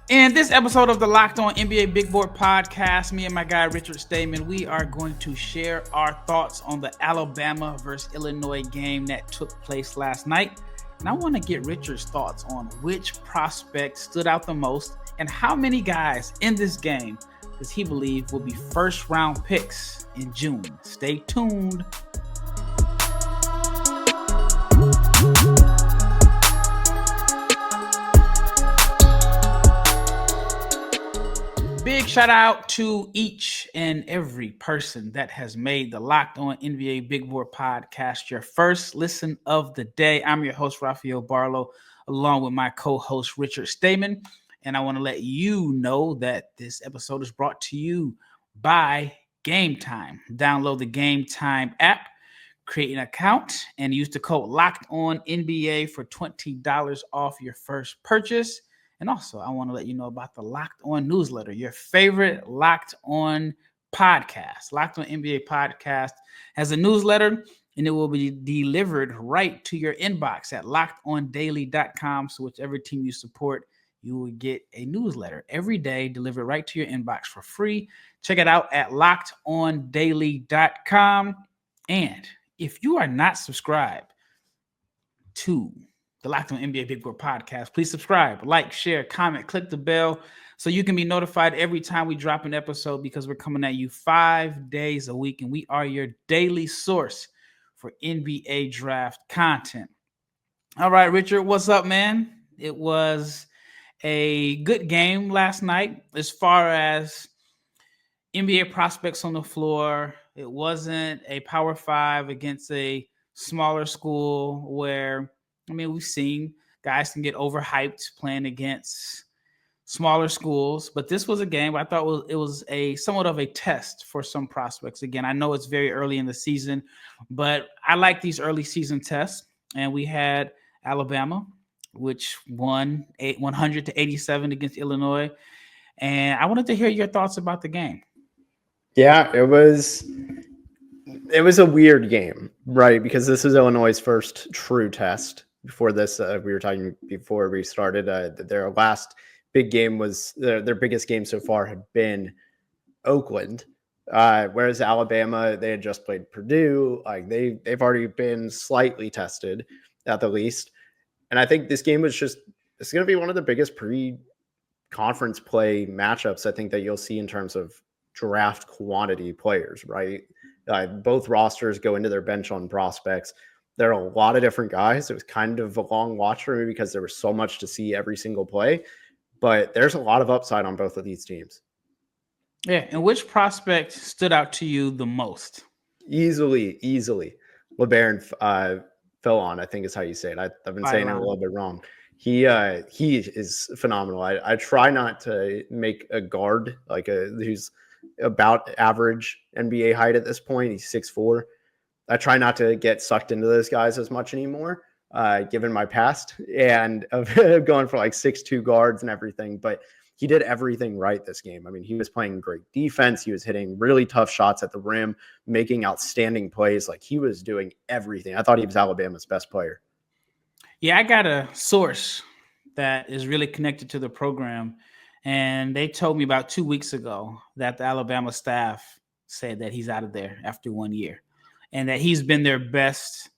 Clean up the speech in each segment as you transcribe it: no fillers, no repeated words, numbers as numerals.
In this episode of the Locked On NBA Big Board podcast, me and my guy Richard Stayman, we are going to share our thoughts on the Alabama versus Illinois game that took place last night. And I want to get Richard's thoughts on which prospect stood out the most and how many guys in this game does he believe will be first round picks in June. Stay tuned. Big shout out to each and every person that has made the Locked On NBA Big Board podcast your first listen of the day. I'm your host, Rafael Barlowe, along with my co-host, Richard Stayman. And I want to let you know that this episode is brought to you by Game Time. Download the Game Time app, create an account, and use the code Locked On NBA for $20 off your first purchase. And also, I want to let you know about the Locked On newsletter, your favorite Locked On podcast. Locked On NBA podcast has a newsletter, and it will be delivered right to your inbox at lockedondaily.com. So whichever team you support, you will get a newsletter every day delivered right to your inbox for free. Check it out at lockedondaily.com. And if you are not subscribed to the Locked On NBA Big Board podcast, please subscribe, like, share, comment, click the bell so you can be notified every time we drop an episode, because we're coming at you 5 days a week and we are your daily source for NBA draft content. All right, Richard, what's up, man? It was a good game last night as far as NBA prospects on the floor. It wasn't a Power 5 against a smaller school where, I mean, we've seen guys can get overhyped playing against smaller schools, but this was a game I thought it was a somewhat of a test for some prospects. Again, I know it's very early in the season, but I like these early season tests. And we had Alabama, which won 100-87 against Illinois. And I wanted to hear your thoughts about the game. Yeah, it was a weird game, right? Because this is Illinois' first true test. Before this, we were talking before we started, their last big game was their biggest game so far had been Oakland. Whereas Alabama, they had just played Purdue. Like they've already been slightly tested at the least. And I think this game was it's going to be one of the biggest pre-conference play matchups I think that you'll see in terms of draft quantity players, right? Both rosters go into their bench on prospects. There are a lot of different guys. It was kind of a long watch for me because there was so much to see every single play, but there's a lot of upside on both of these teams. Yeah. And which prospect stood out to you the most? Easily. Labaron Philon, I think is how you say it. I've been saying it a little bit wrong. He is phenomenal. I try not to make a guard who's about average NBA height at this point. He's 6'4". I try not to get sucked into those guys as much anymore, given my past and of going for like 6'2" guards and everything. But he did everything right this game. I mean, he was playing great defense. He was hitting really tough shots at the rim, making outstanding plays. Like he was doing everything. I thought he was Alabama's best player. Yeah, I got a source that is really connected to the program, and they told me about 2 weeks ago that the Alabama staff said that he's out of there after 1 year and that he's been their best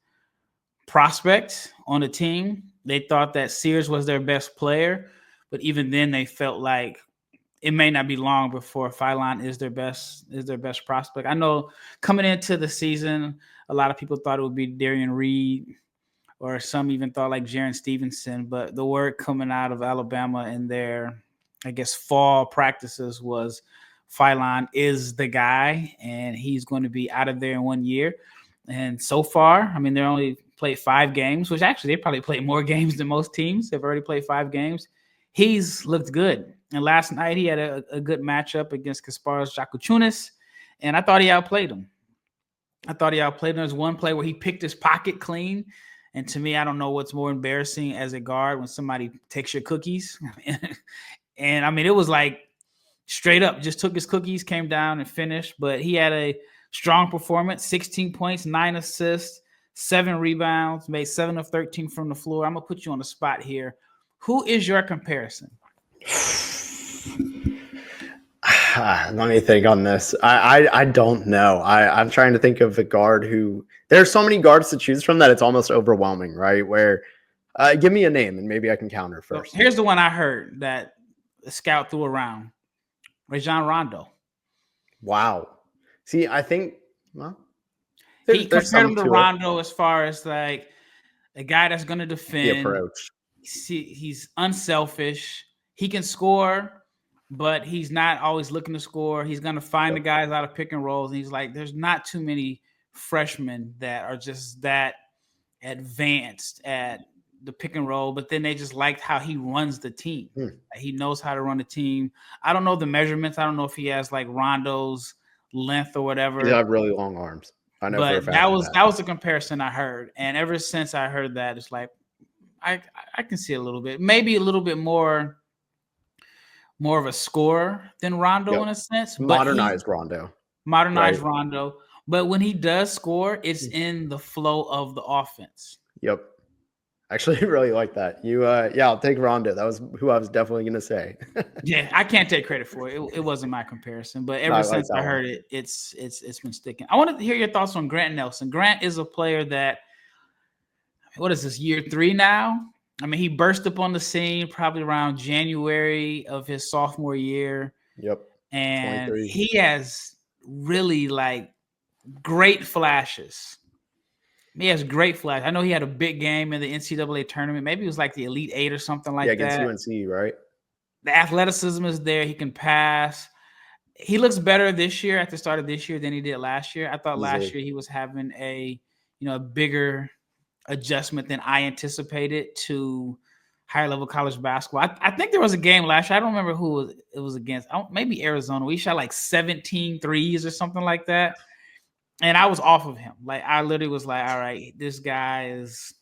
prospect on the team. They thought that Sears was their best player, but even then they felt like it may not be long before Philon is their best prospect. I know coming into the season, a lot of people thought it would be Derrion Reid, or some even thought like Jaron Stevenson, but the word coming out of Alabama in their, I guess, fall practices was Philon is the guy, and he's going to be out of there in 1 year. And so far, I mean, they only played 5 games, which actually they probably played more games than most teams. They've already played 5 games. He's looked good. And last night he had a good matchup against Kasparas Jakuchunas, and I thought he outplayed him. There's one play where he picked his pocket clean. And to me, I don't know what's more embarrassing as a guard when somebody takes your cookies. And I mean, it was like straight up, just took his cookies, came down and finished. But he had a strong performance, 16 points, 9 assists, 7 rebounds, made 7 of 13 from the floor. I'm going to put you on the spot here. Who is your comparison? Let me think on this. I don't know. I'm trying to think of a guard who. There's so many guards to choose from that it's almost overwhelming, right? Where, give me a name and maybe I can counter So first. here's the one I heard that the scout threw around: Rajon Rondo. Wow. See, I think well, He there's compared some him to to it. Rondo as far as like a guy that's going to The defend. approach. He's unselfish. He can score, but he's not always looking to score. He's going to find the Yep. guys out of pick and rolls. And he's like, there's not too many freshmen that are just that advanced at the pick and roll, but then they just liked how he runs the team. He knows how to run the team. I don't know the measurements. I don't know if he has like Rondo's length or whatever. He's got really long arms. I know for a But fact that was the comparison I heard. And ever since I heard that, it's like I can see a little bit, maybe a little bit more of a scorer than Rondo Yep. in a sense. Modernized Rondo. Modernized Right. Rondo. But when he does score, it's in the flow of the offense. Yep. Actually, I really like that. I'll take Rondo. That was who I was definitely going to say. Yeah, I can't take credit for it. It wasn't my comparison, but No, ever I like since that I heard one. it, it's been sticking. I want to hear your thoughts on Grant Nelson. Grant is a player that, what is this, year 3 now? I mean, he burst up on the scene probably around January of his sophomore year. Yep. And 23. he has really like great flashes. He has great flash. I know he had a big game in the NCAA tournament. Maybe it was like the Elite Eight or something like Against that. UNC, right? The athleticism is there. He can pass. He looks better this year at the start of this year than he did last year. I thought last year he was having a bigger adjustment than I anticipated to higher level college basketball. I think there was a game last year. I don't remember who it was against. Maybe Arizona. We shot like 17 threes or something like that. And I was off of him. Like I literally was like, all right, this guy is,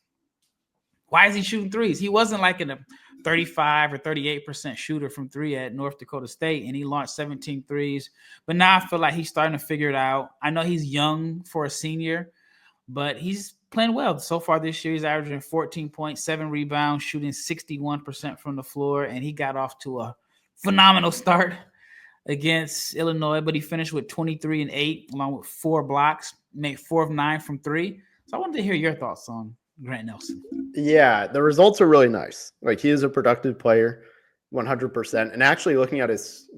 why is he shooting threes? He wasn't like in a 35 or 38% shooter from three at North Dakota State, and he launched 17 threes. But now I feel like he's starting to figure it out. I know he's young for a senior, but he's playing well. So far this year, he's averaging 14.7 rebounds, shooting 61% from the floor, and he got off to a phenomenal start against Illinois, but he finished with 23 and 8, along with 4 blocks, made 4 of 9 from 3. So I wanted to hear your thoughts on Grant Nelson. Yeah, the results are really nice. Like he is a productive player, 100%. And actually looking at his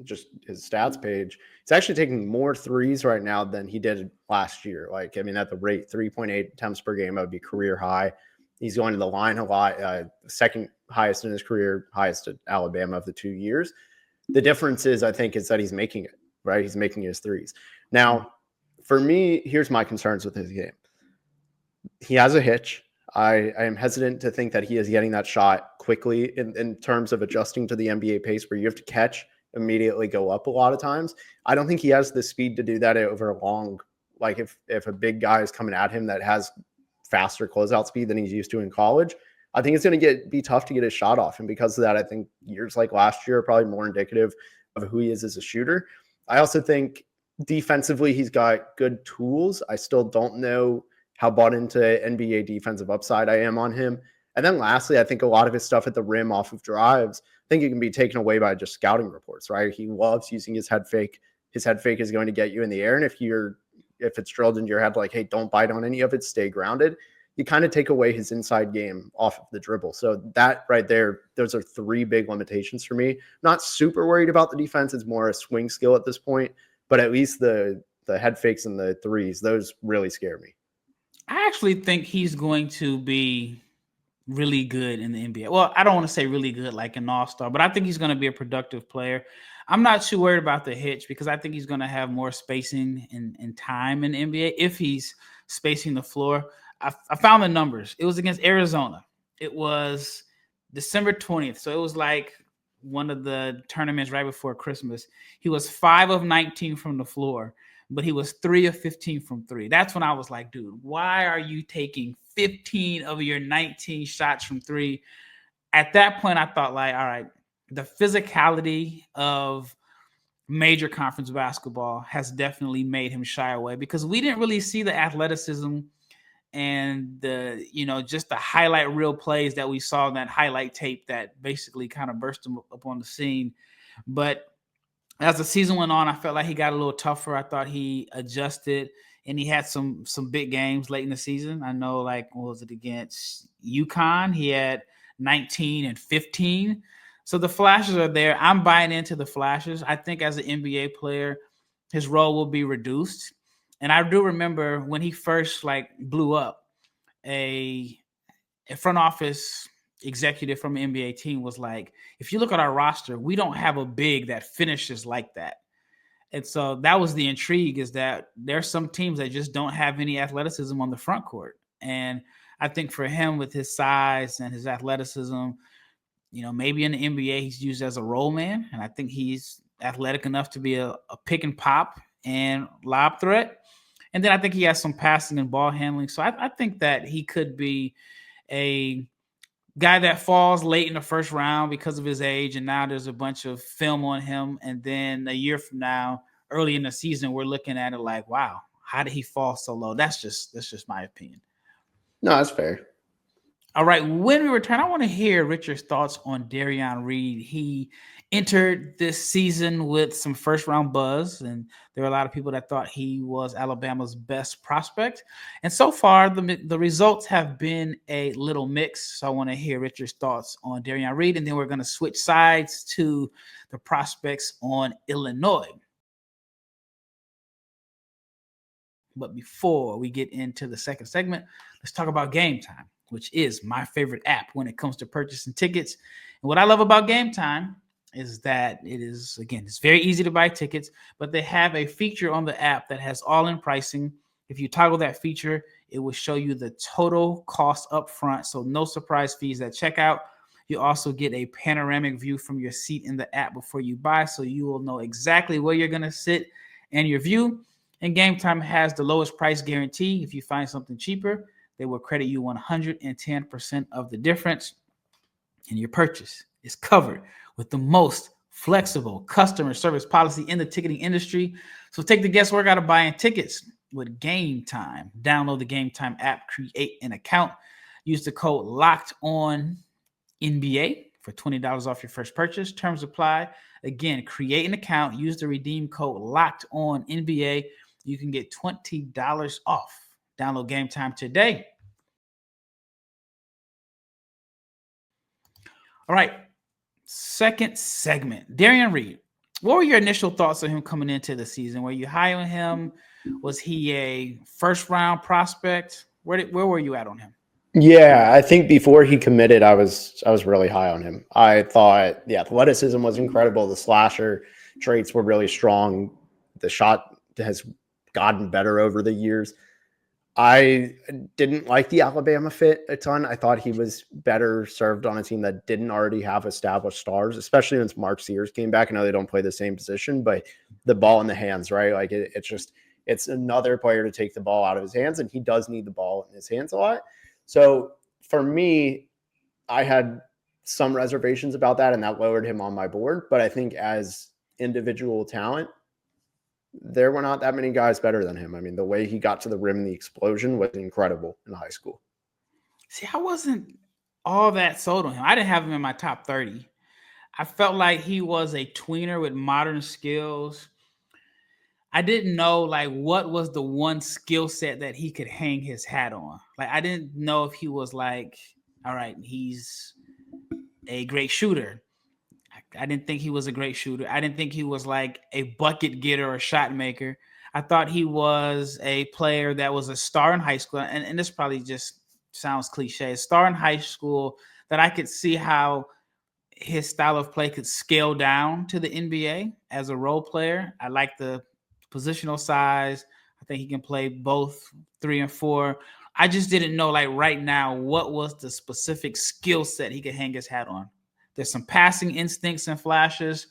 stats page, he's actually taking more threes right now than he did last year. Like, I mean, at the rate 3.8 attempts per game, that would be career high. He's going to the line a lot, second highest in his career, highest at Alabama of the 2 years. The difference is, I think, is that he's making it, right? He's making his threes. Now, for me, here's my concerns with his game. He has a hitch. I am hesitant to think that he is getting that shot quickly in terms of adjusting to the NBA pace where you have to catch, immediately go up a lot of times. I don't think he has the speed to do that over a long, like if a big guy is coming at him that has faster closeout speed than he's used to in college, I think it's going to be tough to get his shot off. And because of that, I think years like last year are probably more indicative of who he is as a shooter. I also think defensively, he's got good tools. I still don't know how bought into NBA defensive upside I am on him. And then lastly, I think a lot of his stuff at the rim off of drives, I think it can be taken away by just scouting reports, right? He loves using his head fake. His head fake is going to get you in the air. And if it's drilled into your head, like, hey, don't bite on any of it, stay grounded, you kind of take away his inside game off of the dribble. So that right there, those are 3 big limitations for me. Not super worried about the defense. It's more a swing skill at this point, but at least the head fakes and the threes, those really scare me. I actually think he's going to be really good in the NBA. Well, I don't want to say really good like an all-star, but I think he's going to be a productive player. I'm not too worried about the hitch because I think he's going to have more spacing and time in the NBA if he's spacing the floor. I found the numbers. It was against Arizona. It was December 20th. So it was like one of the tournaments right before Christmas. He was 5 of 19 from the floor, but he was 3 of 15 from 3. That's when I was like, dude, why are you taking 15 of your 19 shots from 3? At that point, I thought, like, all right, the physicality of major conference basketball has definitely made him shy away because we didn't really see the athleticism and the, just the highlight reel plays that we saw in that highlight tape that basically kind of burst him up on the scene. But As the season went on, I felt like he got a little tougher. I thought he adjusted, and he had some big games late in the season. I know, like, what was it against UConn? He had 19 and 15. So the flashes are there. I'm buying into the flashes. I think as an NBA player, his role will be reduced. And I do remember when he first blew up, a front office executive from an NBA team was like, if you look at our roster, we don't have a big that finishes like that. And so that was the intrigue, is that there's some teams that just don't have any athleticism on the front court. And I think for him, with his size and his athleticism, maybe in the NBA he's used as a role man. And I think he's athletic enough to be a pick and pop and lob threat. And then I think he has some passing and ball handling. So I think that he could be a guy that falls late in the first round because of his age, and now there's a bunch of film on him. And then a year from now, early in the season, we're looking at it like, wow, how did he fall so low? That's just my opinion. No, that's fair. All right, when we return, I want to hear Richard's thoughts on Derrion Reid. He entered this season with some first-round buzz, and there were a lot of people that thought he was Alabama's best prospect. And so far, the results have been a little mixed. So I want to hear Richard's thoughts on Derrion Reid, and then we're going to switch sides to the prospects on Illinois. But before we get into the second segment, let's talk about Game Time, which is my favorite app when it comes to purchasing tickets. And what I love about Game Time is that it's very easy to buy tickets, but they have a feature on the app that has all-in pricing. If you toggle that feature, it will show you the total cost up front, so no surprise fees at checkout. You also get a panoramic view from your seat in the app before you buy, so you will know exactly where you're going to sit and your view. And Game Time has the lowest price guarantee. If you find something cheaper, they will credit you 110% of the difference, and your purchase is covered with the most flexible customer service policy in the ticketing industry. So take the guesswork out of buying tickets with Game Time. Download the Game Time app, create an account, use the code LOCKEDONNBA for $20 off your first purchase. Terms apply. Again, create an account, use the redeem code LOCKEDONNBA. You can get $20 off. Download Game Time today. All right, second segment. Derrion Reid. What were your initial thoughts on him coming into the season? Were you high on him? Was he a first-round prospect? Where were you at on him? Yeah, I think before he committed, I was really high on him. I thought the athleticism was incredible. The slasher traits were really strong. The shot has gotten better over the years. I didn't like the Alabama fit a ton. I thought he was better served on a team that didn't already have established stars, especially once Mark Sears came back. I know they don't play the same position, but the ball in the hands, right? Like it's another player to take the ball out of his hands, and he does need the ball in his hands a lot. So for me, I had some reservations about that, and that lowered him on my board. But I think as individual talent, there were not that many guys better than him. I mean, the way he got to the rim and the explosion was incredible in high school. See, I wasn't all that sold on him. I didn't have him in my top 30. I felt like he was a tweener with modern skills. I didn't know what was the one skill set that he could hang his hat on. I didn't know if he was all right, he's a great shooter. I didn't think he was a great shooter. I didn't think he was like a bucket getter or a shot maker. I thought he was a player that was a star in high school. And this probably just sounds cliche. A star in high school that I could see how his style of play could scale down to the NBA as a role player. I like the positional size. I think he can play both 3 and 4. I just didn't know right now what was the specific skill set he could hang his hat on. There's some passing instincts and flashes,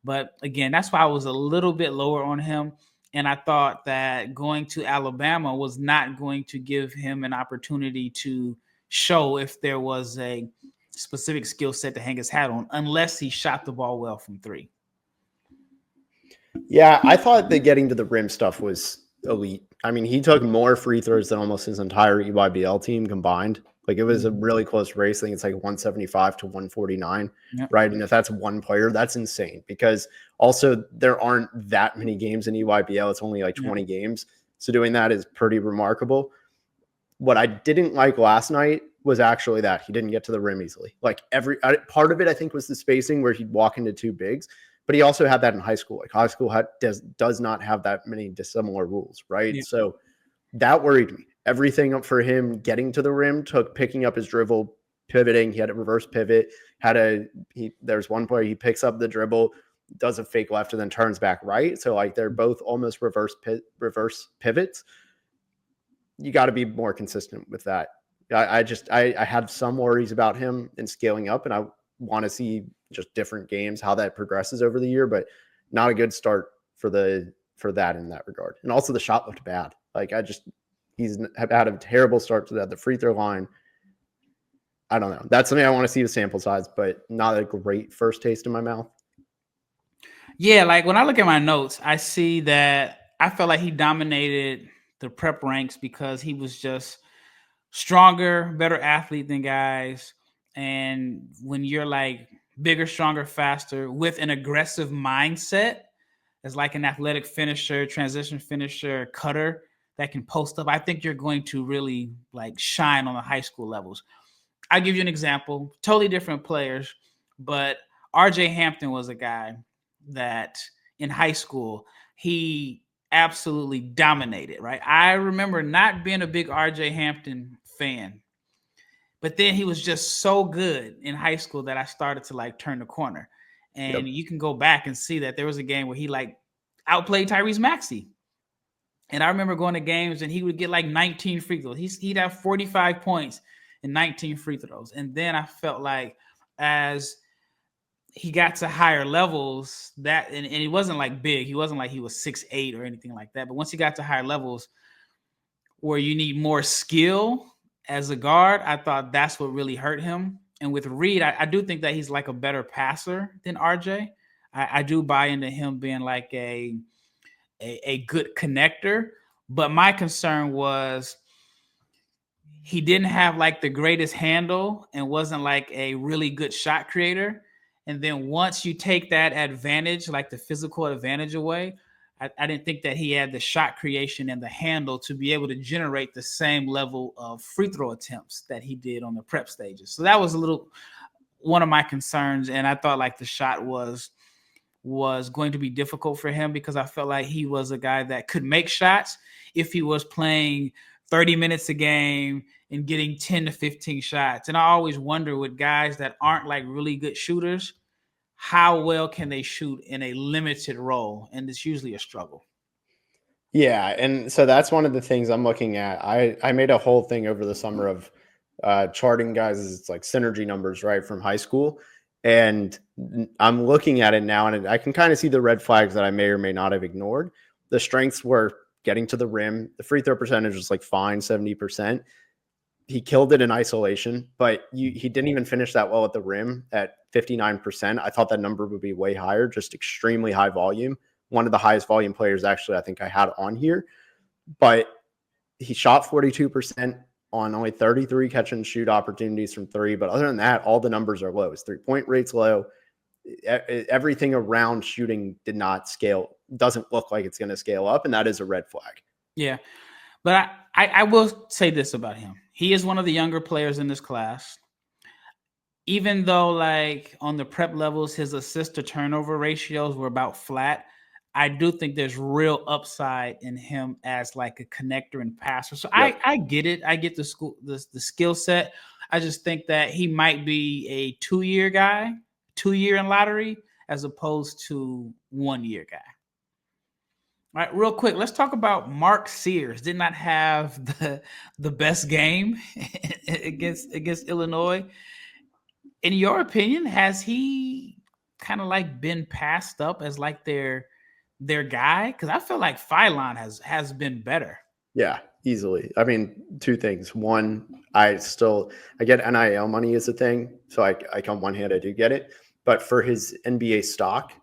but again, that's why I was a little bit lower on him. And I thought that going to Alabama was not going to give him an opportunity to show if there was a specific skill set to hang his hat on, unless he shot the ball well from 3. Yeah, I thought that getting to the rim stuff was elite. I mean, he took more free throws than almost his entire EYBL team combined Like it was a really close race. I think it's like 175 to 149, Yep. right? And if that's one player, that's insane because also there aren't that many games in EYBL. It's only like 20 games. So doing that is pretty remarkable. What I didn't like last night was actually that he didn't get to the rim easily. Like every part of it, I think, was the spacing where he'd walk into two bigs, but he also had that in high school. Like high school does not have that many dissimilar rules, right? Yeah. So that worried me. Everything up for him getting to the rim took picking up his dribble, pivoting. He had a reverse pivot. There's one point he picks up the dribble, does a fake left, and then turns back right. So like they're both almost reverse pivots. You got to be more consistent with that. I had some worries about him and scaling up, and I want to see just different games, how that progresses over the year, but not a good start for that in that regard. And also the shot looked bad. Like he's had a terrible start to that. The free throw line, I don't know. That's something I want to see the sample size, but not a great first taste in my mouth. Yeah, like when I look at my notes, I see that I felt like he dominated the prep ranks because he was just stronger, better athlete than guys. And when you're like bigger, stronger, faster with an aggressive mindset as like an athletic finisher, transition finisher, cutter that can post up, I think you're going to really like shine on the high school levels. I'll give you an example, totally different players, but RJ Hampton was a guy that in high school, he absolutely dominated, right? I remember not being a big RJ Hampton fan, but then he was just so good in high school that I started to like turn the corner. And you can go back and see that there was a game where he like outplayed Tyrese Maxey. And I remember going to games and he would get like 19 free throws. He'd have 45 points and 19 free throws. And then I felt like as he got to higher levels, that and he wasn't like big. He wasn't like he was 6'8" or anything like that. But once he got to higher levels where you need more skill as a guard, I thought that's what really hurt him. And with Reid, I do think that he's like a better passer than RJ. I do buy into him being like a good connector. But my concern was he didn't have like the greatest handle and wasn't like a really good shot creator. And then once you take that advantage, like the physical advantage away, I didn't think that he had the shot creation and the handle to be able to generate the same level of free throw attempts that he did on the prep stages. So that was a little one of my concerns. And I thought like the shot was going to be difficult for him because I felt like he was a guy that could make shots if he was playing 30 minutes a game and getting 10 to 15 shots. And I always wonder with guys that aren't like really good shooters, how well can they shoot in a limited role? And it's usually a struggle. Yeah, and so that's one of the things I'm looking at. I made a whole thing over the summer of charting guys as it's like synergy numbers, right, from high school. And I'm looking at it now, and I can kind of see the red flags that I may or may not have ignored. The strengths were getting to the rim. The free throw percentage was like fine, 70%. He killed it in isolation, but he didn't even finish that well at the rim at 59%. I thought that number would be way higher, just extremely high volume. One of the highest volume players, actually, I think I had on here. But he shot 42% on only 33 catch and shoot opportunities from three. But other than that, all the numbers are low. His 3-point rate's low. Everything around shooting did not scale, doesn't look like it's going to scale up, and that is a red flag. Yeah. But I will say this about him. He is one of the younger players in this class. Even though like on the prep levels, his assist to turnover ratios were about flat, I do think there's real upside in him as like a connector and passer. So Yep. I get it. I get the skill set. I just think that he might be a 2-year guy, 2-year in lottery, as opposed to 1-year guy. All right, real quick, let's talk about Mark Sears. Did not have the best game against Illinois. In your opinion, has he kind of like been passed up as like their guy? Because I feel like Philon has been better. Yeah, easily. I mean, two things. One, I get NIL money as a thing. So I on one hand, I do get it. But for his NBA stock,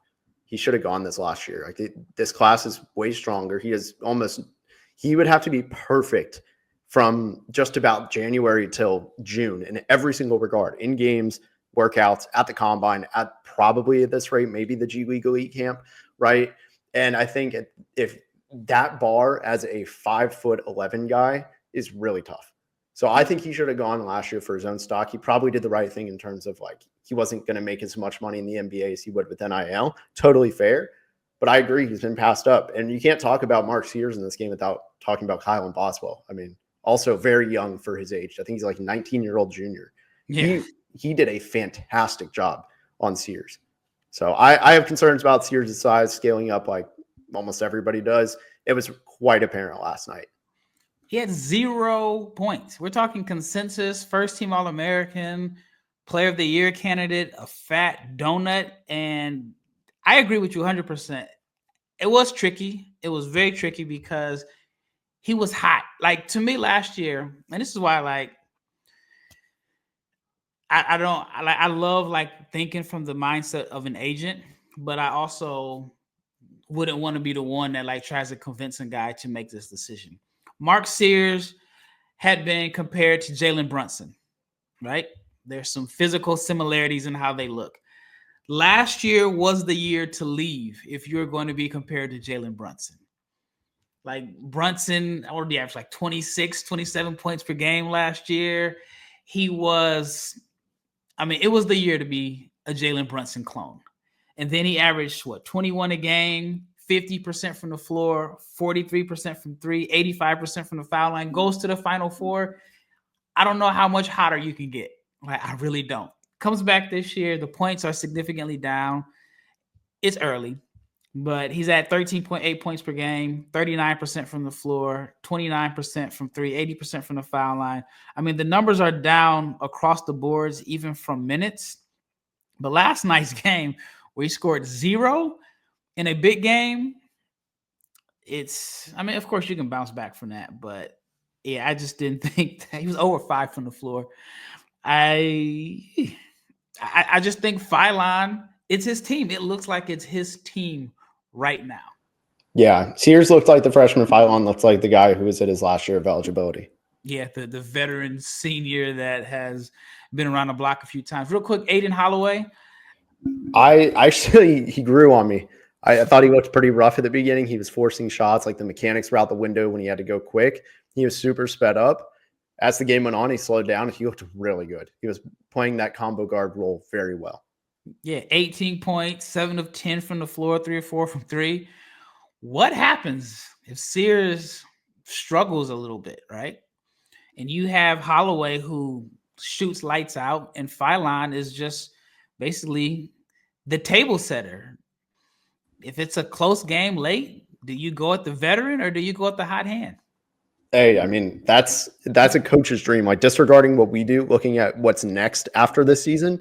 he should have gone this last year. Like this class is way stronger. He would have to be perfect from just about January till June in every single regard, in games, workouts, at the combine, at probably at this rate, maybe the G League Elite Camp, right? And I think if that bar as a 5'11" guy is really tough. So I think he should have gone last year for his own stock. He probably did the right thing in terms of like he wasn't going to make as much money in the NBA as he would with NIL. Totally fair. But I agree, he's been passed up. And you can't talk about Mark Sears in this game without talking about Kyle and Boswell. I mean, also very young for his age. I think he's like a 19-year-old junior. Yeah. He did a fantastic job on Sears. So I have concerns about Sears' size scaling up like almost everybody does. It was quite apparent last night. He had 0 points. We're talking consensus, first-team All-American, Player of the Year candidate, a fat donut. And I agree with you 100%. It was tricky. It was very tricky because he was hot. Like, to me last year, and this is why, like, I love like thinking from the mindset of an agent, but I also wouldn't want to be the one that like tries to convince a guy to make this decision. Mark Sears had been compared to Jalen Brunson, right? There's some physical similarities in how they look. Last year was the year to leave if you're going to be compared to Jalen Brunson. Like Brunson already averaged like 26, 27 points per game last year. He was, I mean, it was the year to be a Jalen Brunson clone. And then he averaged, 21 a game, 50% from the floor, 43% from three, 85% from the foul line, goes to the Final Four. I don't know how much hotter you can get. Like, I really don't. Comes back this year. The points are significantly down. It's early, but he's at 13.8 points per game, 39% from the floor, 29% from three, 80% from the foul line. I mean, the numbers are down across the boards, even from minutes. But last night's game where he scored 0 in a big game, I mean, of course you can bounce back from that, but yeah, I just didn't think that he was over 5 from the floor. I just think Philon, it's his team. It looks like it's his team right now. Yeah, Sears looked like the freshman. Philon looked like the guy who was at his last year of eligibility. Yeah, the veteran senior that has been around the block a few times. Real quick, Aden Holloway. He grew on me. I thought he looked pretty rough at the beginning. He was forcing shots, like the mechanics were out the window when he had to go quick. He was super sped up. As the game went on, he slowed down. He looked really good. He was playing that combo guard role very well. Yeah, 18 points, 7 of 10 from the floor, 3 or 4 from three. What happens if Sears struggles a little bit, right? And you have Holloway who shoots lights out, and Philon is just basically the table setter. If it's a close game late, do you go at the veteran or do you go at the hot hand? Hey, I mean, that's a coach's dream. Like, disregarding what we do, looking at what's next after this season,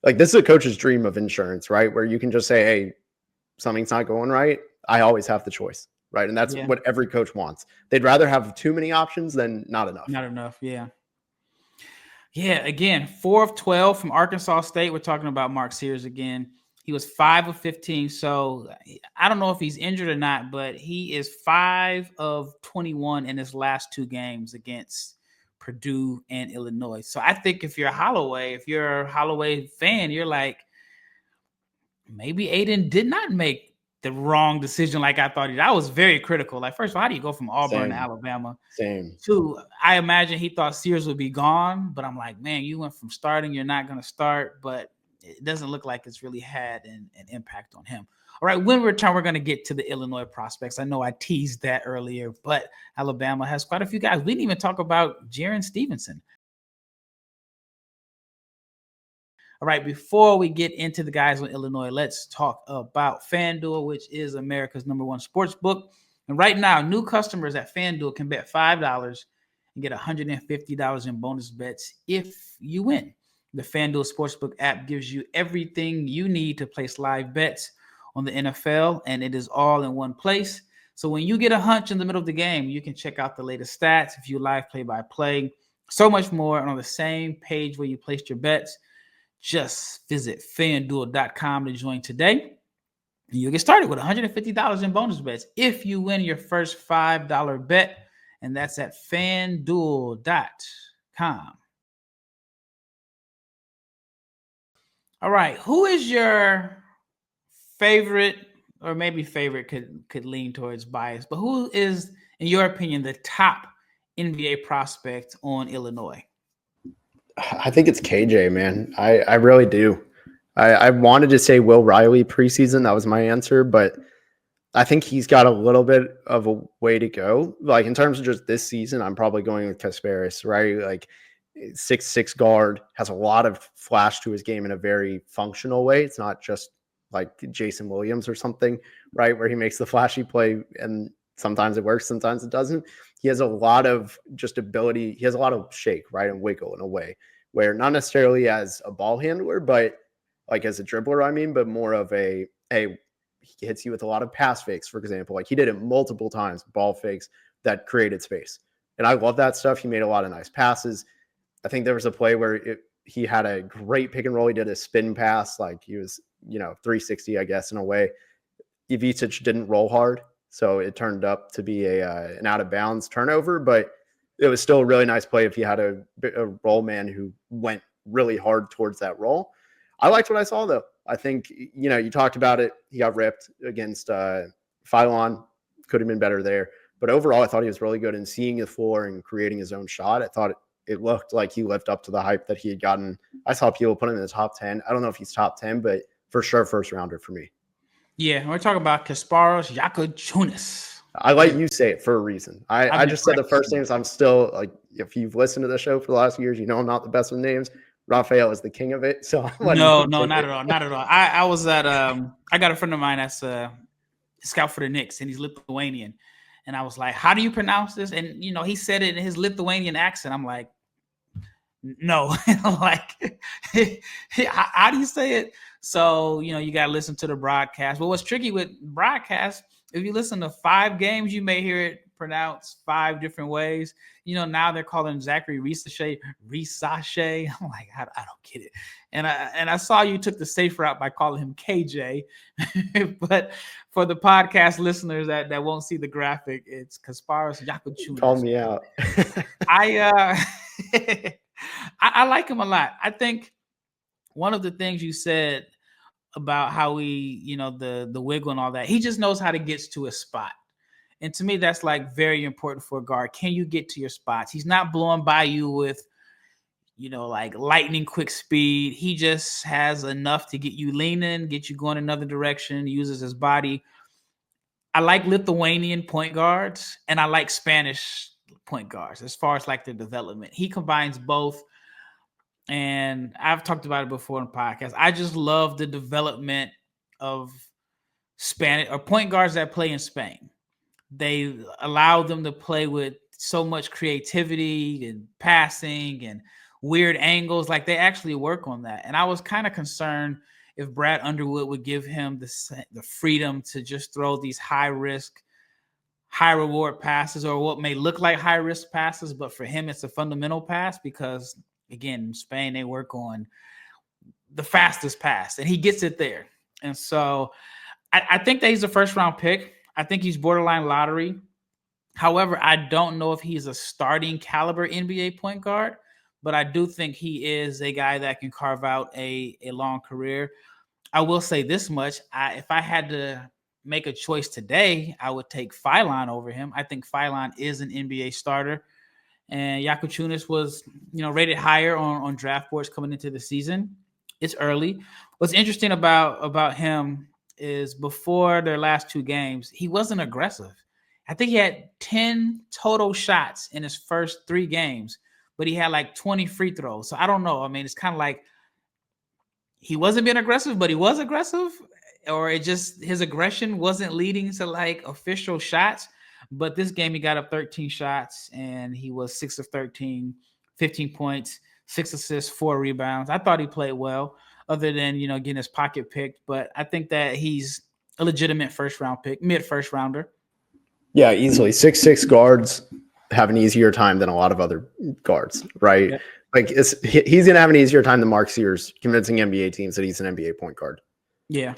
like, this is a coach's dream of insurance, right? Where you can just say, hey, something's not going right. I always have the choice, right? And that's what every coach wants. They'd rather have too many options than not enough. Not enough, yeah. Yeah, again, 4 of 12 from Arkansas State. We're talking about Mark Sears again. He was 5 of 15. So I don't know if he's injured or not, but he is 5 of 21 in his last 2 games against Purdue and Illinois. So I think if you're a Holloway fan, you're like, maybe Aden did not make the wrong decision like I thought he did. I was very critical. Like, first of all, how do you go from Auburn to Alabama? Same. Two, I imagine he thought Sears would be gone, but I'm like, man, you went from starting, you're not going to start, but it doesn't look like it's really had an impact on him. All right, when we return, we're going to get to the Illinois prospects. I know I teased that earlier, but Alabama has quite a few guys. We didn't even talk about Jaron Stevenson. All right, before we get into the guys in Illinois, let's talk about FanDuel, which is America's #1 sports book. And right now, new customers at FanDuel can bet $5 and get $150 in bonus bets if you win. The FanDuel Sportsbook app gives you everything you need to place live bets on the NFL, and it is all in one place. So when you get a hunch in the middle of the game, you can check out the latest stats, view live play-by-play, so much more, and on the same page where you placed your bets. Just visit FanDuel.com to join today. And you'll get started with $150 in bonus bets if you win your first $5 bet. and that's at fanduel.com. All right, who is your favorite, or maybe favorite could lean towards bias, but who is, in your opinion, the top NBA prospect on Illinois? I think it's KJ, man. I really do. I wanted to say Will Riley preseason. That was my answer, but I think he's got a little bit of a way to go. Like in terms of just this season, I'm probably going with Kasparis, right? Like 6'6" guard, has a lot of flash to his game in a very functional way. It's not just like Jason Williams or something, right? Where he makes the flashy play and sometimes it works, sometimes it doesn't. He has a lot of just ability. He has a lot of shake, right? And wiggle in a way where not necessarily as a ball handler, but like as a dribbler, I mean, but more of a he hits you with a lot of pass fakes, for example. Like he did it multiple times, ball fakes that created space. And I love that stuff. He made a lot of nice passes. I think there was a play where he had a great pick and roll. He did a spin pass, like he was, 360, I guess, in a way. Ivica didn't roll hard, so it turned up to be an out of bounds turnover, but it was still a really nice play if he had a roll man who went really hard towards that roll. I liked what I saw, though. I think, you talked about it. He got ripped against Philon. Could have been better there. But overall, I thought he was really good in seeing the floor and creating his own shot. I thought it looked like he lived up to the hype that he had gotten. I saw people put him in the top 10. I don't know if he's top 10, but for sure, first rounder for me. Yeah, we're talking about Kasparos Yakouchunas. I let you say it for a reason. I just said the first names. I'm still like, if you've listened to the show for the last years, I'm not the best with names. Rafael is the king of it. So no, not at all. Not at all. I was at I got a friend of mine that's a scout for the Knicks, and he's Lithuanian. And I was like, how do you pronounce this? And he said it in his Lithuanian accent. I'm like, no. Like, how do you say it? So, you got to listen to the broadcast. But what's tricky with broadcast, if you listen to 5 games, you may hear it pronounced 5 different ways. Now they're calling Zachary Risache. I'm like, I don't get it. And I saw you took the safe route by calling him KJ. But for the podcast listeners that won't see the graphic, it's Kasparos Yakouchunas. Call me out. I like him a lot. I think one of the things you said about how he, the wiggle and all that, he just knows how to get to a spot. And to me, that's like very important for a guard. Can you get to your spots? He's not blowing by you with, like lightning quick speed. He just has enough to get you leaning, get you going another direction, uses his body. I like Lithuanian point guards and I like Spanish point guards as far as like their development. He combines both. And I've talked about it before in podcasts. I just love the development of Spanish or point guards that play in Spain. They allow them to play with so much creativity and passing and weird angles. Like they actually work on that. And I was kind of concerned if Brad Underwood would give him the freedom to just throw these high risk, high reward passes, or what may look like high risk passes. But for him, it's a fundamental pass because, again, in Spain, they work on the fastest pass, and he gets it there. And so I think that he's a first-round pick. I think he's borderline lottery. However, I don't know if he's a starting caliber NBA point guard, but I do think he is a guy that can carve out a long career. I will say this much. If I had to make a choice today, I would take Philon over him. I think Philon is an NBA starter. And Yakouchunas was, rated higher on draft boards coming into the season. It's early. What's interesting about him is before their last 2 games, he wasn't aggressive. I think he had 10 total shots in his first 3 games, but he had like 20 free throws. So I don't know. I mean, it's kind of like he wasn't being aggressive, but he was aggressive, or his aggression wasn't leading to like official shots. But this game, he got up 13 shots, and he was 6 of 13, 15 points, 6 assists, 4 rebounds. I thought he played well, other than, getting his pocket picked. But I think that he's a legitimate first-round pick, mid-first rounder. Yeah, easily. 6'6" guards have an easier time than a lot of other guards, right? Yeah. Like he's going to have an easier time than Mark Sears convincing NBA teams that he's an NBA point guard. Yeah.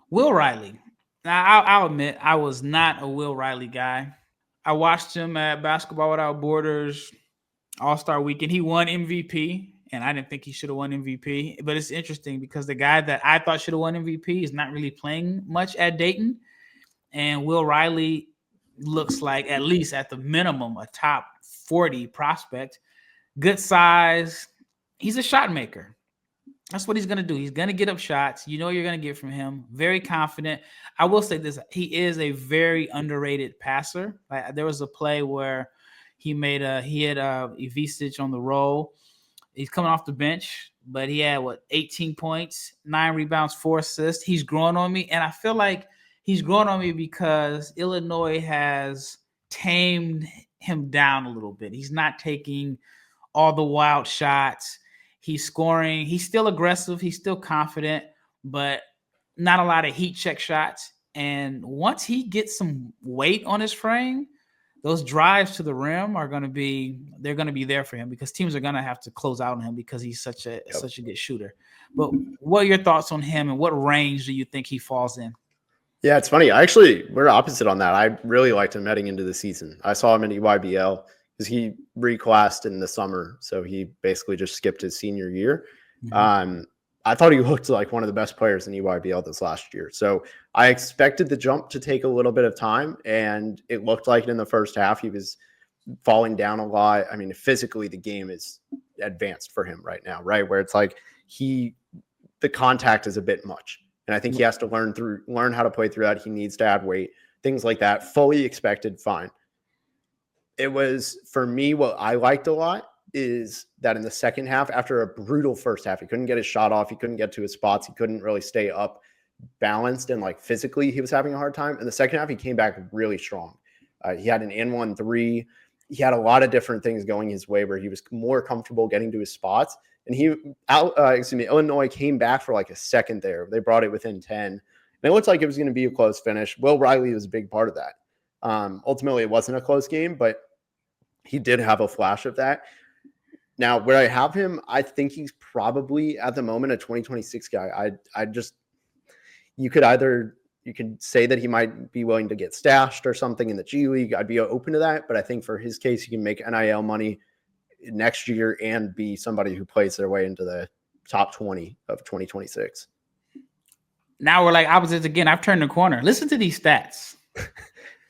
Will Riley. Now, I'll admit I was not a Will Riley guy. I watched him at Basketball Without Borders All-Star Weekend. He won MVP, and I didn't think he should have won MVP. But it's interesting because the guy that I thought should have won MVP is not really playing much at Dayton. And Will Riley looks like, at least at the minimum, a top 40 prospect. Good size. He's a shot maker. That's what he's going to do. He's going to get up shots. You know you're going to get from him. Very confident. I will say this. He is a very underrated passer. Like, there was a play where he had Ivisic on the roll. He's coming off the bench, but he had 18 points, 9 rebounds, 4 assists. He's growing on me, and I feel like he's growing on me because Illinois has tamed him down a little bit. He's not taking all the wild shots. He's scoring. He's still aggressive. He's still confident, but not a lot of heat check shots. And once he gets some weight on his frame, those drives to the rim are going to be there for him because teams are going to have to close out on him because he's such a good shooter. But what are your thoughts on him, and what range do you think he falls in? Yeah, it's funny. We're opposite on that. I really liked him heading into the season. I saw him in EYBL because he reclassed in the summer, so he basically just skipped his senior year. Mm-hmm. I thought he looked like one of the best players in EYBL this last year. So I expected the jump to take a little bit of time, and it looked like it in the first half. He was falling down a lot. I mean, physically, the game is advanced for him right now, right? Where it's like the contact is a bit much. And I think he has to learn how to play through that. He needs to add weight, things like that. Fully expected, fine. It was, for me, what I liked a lot is that in the second half, after a brutal first half, he couldn't get his shot off. He couldn't get to his spots. He couldn't really stay up balanced, and like physically he was having a hard time. In the second half, he came back really strong. He had an and-one three. He had a lot of different things going his way where he was more comfortable getting to his spots. And Illinois came back for like a second there. They brought it within 10. And it looked like it was going to be a close finish. Will Riley was a big part of that. Ultimately, it wasn't a close game, but he did have a flash of that. Now, where I have him, I think he's probably at the moment a 2026 guy. You could say that he might be willing to get stashed or something in the G League. I'd be open to that, but I think for his case, he can make NIL money next year and be somebody who plays their way into the top 20 of 2026. Now we're like opposites again. I've turned the corner. Listen to these stats.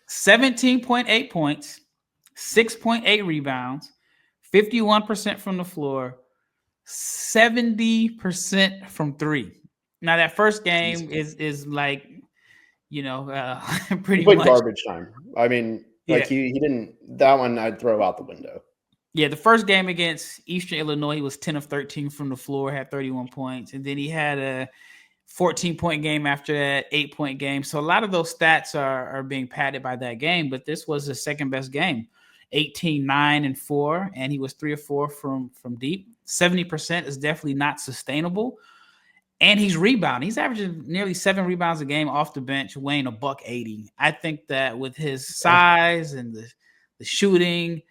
17.8 points, 6.8 rebounds, 51% from the floor, 70% from three. Now that first game is like, pretty much garbage time. I mean, he didn't. That one I'd throw out the window. Yeah, the first game against Eastern Illinois, he was 10 of 13 from the floor, had 31 points, and then he had a 14-point game after that, 8-point game. So a lot of those stats are being padded by that game, but this was his second best game. 18, 9, and 4, and he was 3 of 4 from deep. 70% is definitely not sustainable. And he's rebounding. He's averaging nearly 7 rebounds a game off the bench, weighing $180. I think that with his size and the shooting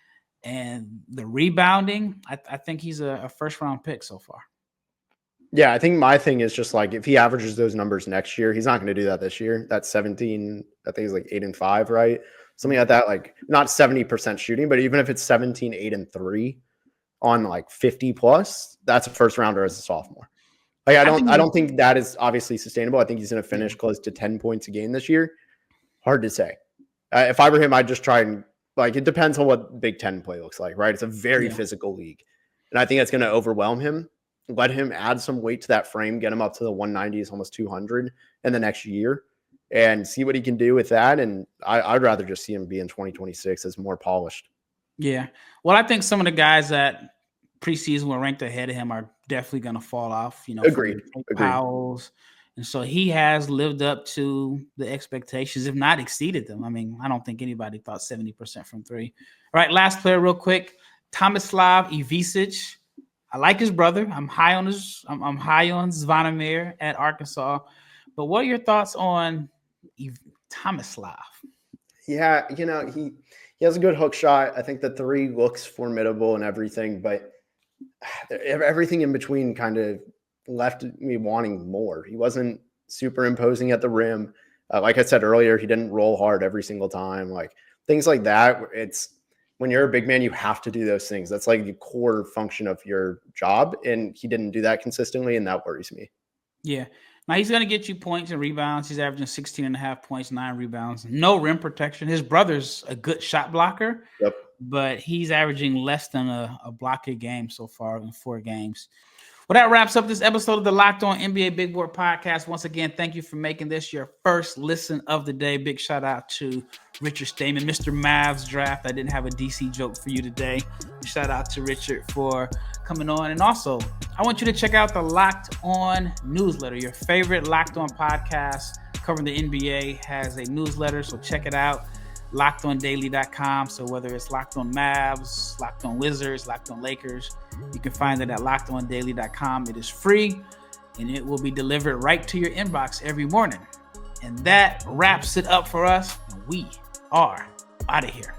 and the rebounding, I think he's a first-round pick so far. Yeah, I think my thing is just like if he averages those numbers next year, he's not going to do that this year. That's 17, I think it's like 8 and 5, right? Something like that, like not 70% shooting, but even if it's 17, 8 and 3 on like 50 plus, that's a first rounder as a sophomore. Like I don't think that is obviously sustainable. I think he's going to finish close to 10 points a game this year. Hard to say. If I were him, I'd just try and it depends on what Big Ten play looks like, right? It's a very physical league. And I think that's going to overwhelm him. Let him add some weight to that frame, get him up to the 190s, almost 200 in the next year, and see what he can do with that. And I'd rather just see him be in 2026 as more polished. Yeah. Well, I think some of the guys that preseason were ranked ahead of him are definitely going to fall off, Agreed. Powell's. And so he has lived up to the expectations, if not exceeded them. I mean, I don't think anybody thought 70% from three. All right, last player real quick. Tomislav Ivisic. I like his brother. I'm high on Zvonimir at Arkansas. But what are your thoughts on Tomislav? Yeah, he has a good hook shot. I think the three looks formidable and everything, but everything in between kind of left me wanting more. He wasn't super imposing at the rim. Like I said earlier, he didn't roll hard every single time. Like things like that. It's when you're a big man, you have to do those things. That's like the core function of your job. And he didn't do that consistently. And that worries me. Yeah. Now he's going to get you points and rebounds. He's averaging 16.5 points, 9 rebounds, no rim protection. His brother's a good shot blocker, Yep. but he's averaging less than a block a game so far in 4 games. Well, that wraps up this episode of the Locked On NBA Big Board Podcast. Once again, thank you for making this your first listen of the day. Big shout out to Richard Stayman, Mr. Mavs Draft. I didn't have a DC joke for you today. Shout out to Richard for coming on. And also, I want you to check out the Locked On newsletter. Your favorite Locked On podcast covering the NBA has a newsletter, so check it out. LockedOnDaily.com. So whether it's Locked On Mavs, Locked On Wizards, Locked On Lakers, you can find it at LockedOnDaily.com. It is free, and it will be delivered right to your inbox every morning. And that wraps it up for us. We are out of here.